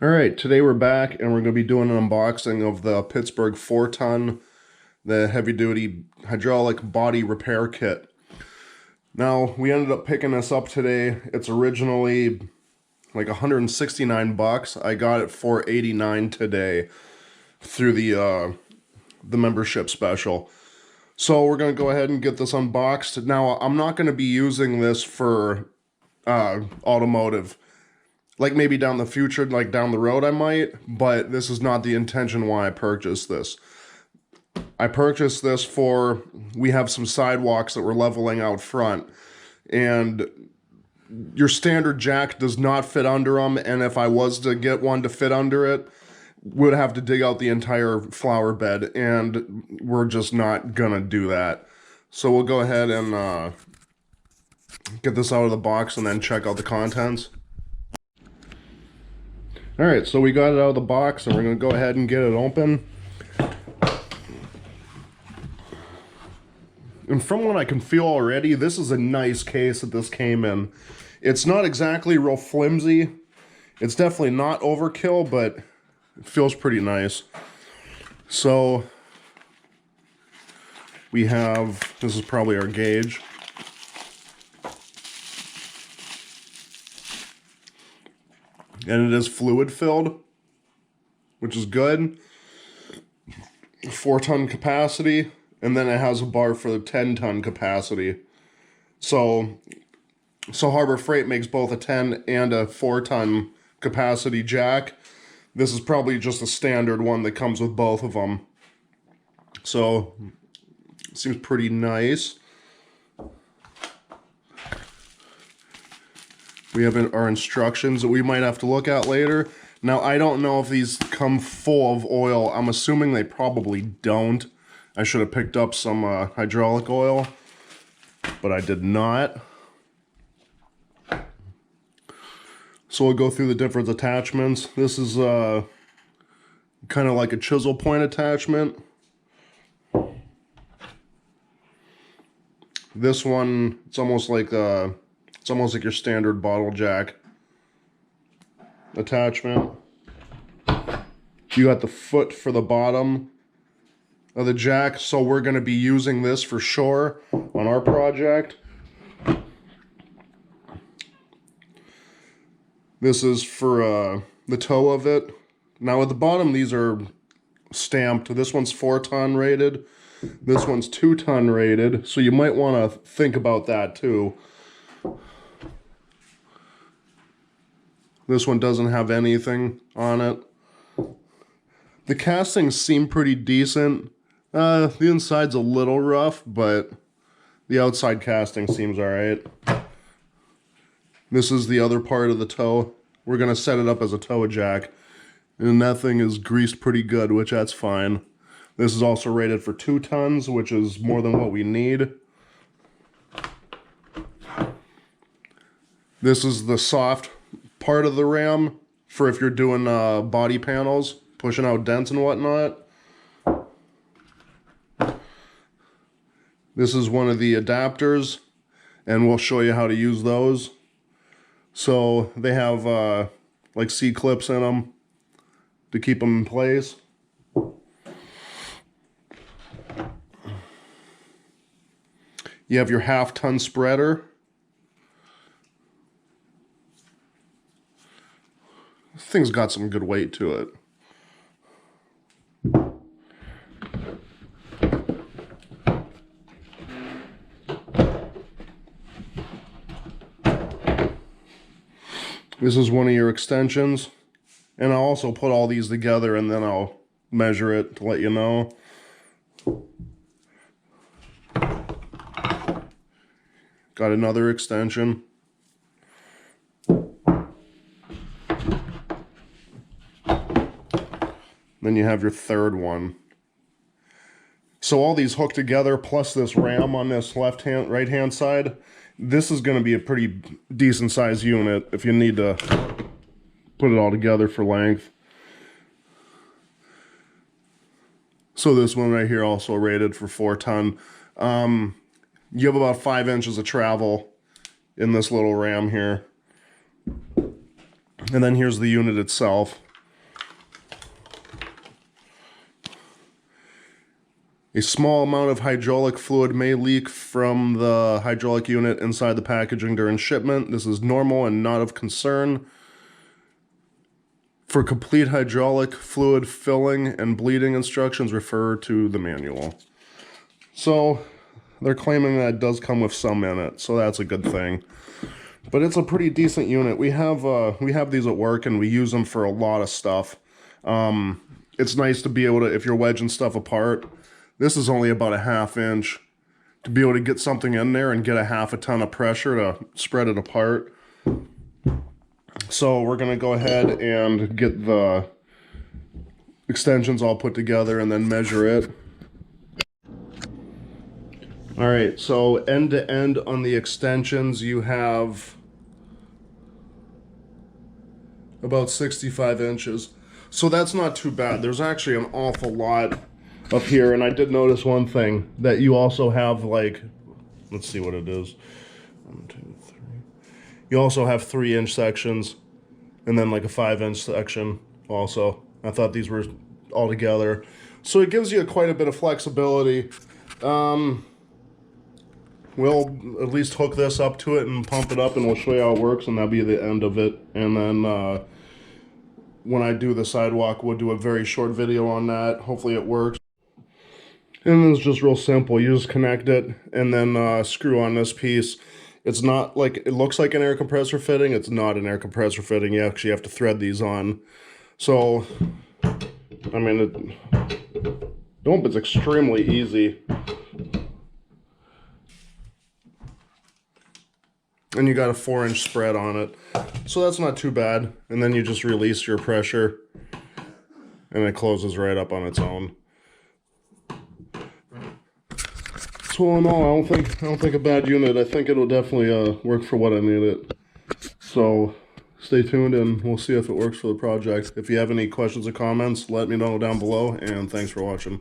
Alright, today we're back and we're going to be doing an unboxing of the Pittsburgh 4-ton, the heavy-duty hydraulic body repair kit. Now, we ended up picking this up today. It's originally like 169 bucks. I got it for 89 today through the membership special. So we're going to go ahead and get this unboxed. Now, I'm not going to be using this for automotive. Like maybe down the future, like down the road I might, but this is not the intention why I purchased this. I purchased this for, we have some sidewalks that we're leveling out front, and your standard jack does not fit under them, and if I was to get one to fit under it, would have to dig out the entire flower bed, and we're just not gonna do that. So we'll go ahead and get this out of the box and then check out the contents. Alright, so we got it out of the box and we're going to go ahead and get it open. And from what I can feel already, this is a nice case that this came in. It's not exactly real flimsy. It's definitely not overkill, but it feels pretty nice. So we have, this is probably our gauge. And it is fluid filled, which is good. 4-ton capacity, and then it has a bar for the 10-ton capacity. So Harbor Freight makes both a 10 and a 4-ton capacity jack. This is probably just a standard one that comes with both of them. So it seems pretty nice. We have our instructions that we might have to look at later. Now, I don't know if these come full of oil. I'm assuming they probably don't. I should have picked up some hydraulic oil, but I did not. So we'll go through the different attachments. This is kind of like a chisel point attachment. This one, it's almost like your standard bottle jack attachment. You got the foot for the bottom of the jack, so we're going to be using this for sure on our project. This is for the toe of it. Now at the bottom, these are stamped. This one's 4-ton rated. This one's 2-ton rated, so you might want to think about that too. This one doesn't have anything on it. The castings seem pretty decent. The inside's a little rough, but the outside casting seems alright. This is the other part of the toe. We're going to set it up as a toe jack. And that thing is greased pretty good, which that's fine. This is also rated for 2 tons, which is more than what we need. This is the soft part of the ram for if you're doing body panels, pushing out dents and whatnot. This is one of the adapters, and we'll show you how to use those. So they have like C-clips in them to keep them in place. You have your 1/2-ton spreader. This thing's got some good weight to it. This is one of your extensions. And I'll also put all these together and then I'll measure it to let you know. Got another extension. Then you have your 3rd one. So all these hook together, plus this ram on this right-hand side, this is going to be a pretty decent size unit if you need to put it all together for length. So this one right here also rated for 4-ton. You have about 5 inches of travel in this little ram here. And then here's the unit itself. A small amount of hydraulic fluid may leak from the hydraulic unit inside the packaging during shipment. This is normal and not of concern. For complete hydraulic fluid filling and bleeding instructions, refer to the manual. So they're claiming that it does come with some in it, so that's a good thing. But it's a pretty decent unit. We have these at work and we use them for a lot of stuff. It's nice to be able to, if you're wedging stuff apart, this is only about a 1/2 inch, to be able to get something in there and get a 1/2 ton of pressure to spread it apart. So we're going to go ahead and get the extensions all put together and then measure it. All right, so end to end on the extensions, you have about 65 inches. So that's not too bad. There's actually an awful lot up here, and I did notice one thing, that you also have like, let's see what it is. 1, 2, 3. You also have 3-inch sections, and then like a 5-inch section also. I thought these were all together. So it gives you quite a bit of flexibility. We'll at least hook this up to it and pump it up, and we'll show you how it works, and that'll be the end of it. And then when I do the sidewalk, we'll do a very short video on that. Hopefully it works. And it's just real simple. You just connect it and then screw on this piece. It's not like, it looks like an air compressor fitting. It's not an air compressor fitting. You actually have to thread these on. So, I mean, it's extremely easy. And you got a 4-inch spread on it. So that's not too bad. And then you just release your pressure and it closes right up on its own. So all in all, I don't think a bad unit. I think it'll definitely work for what I need it. So stay tuned and we'll see if it works for the project. If you have any questions or comments, let me know down below, and thanks for watching.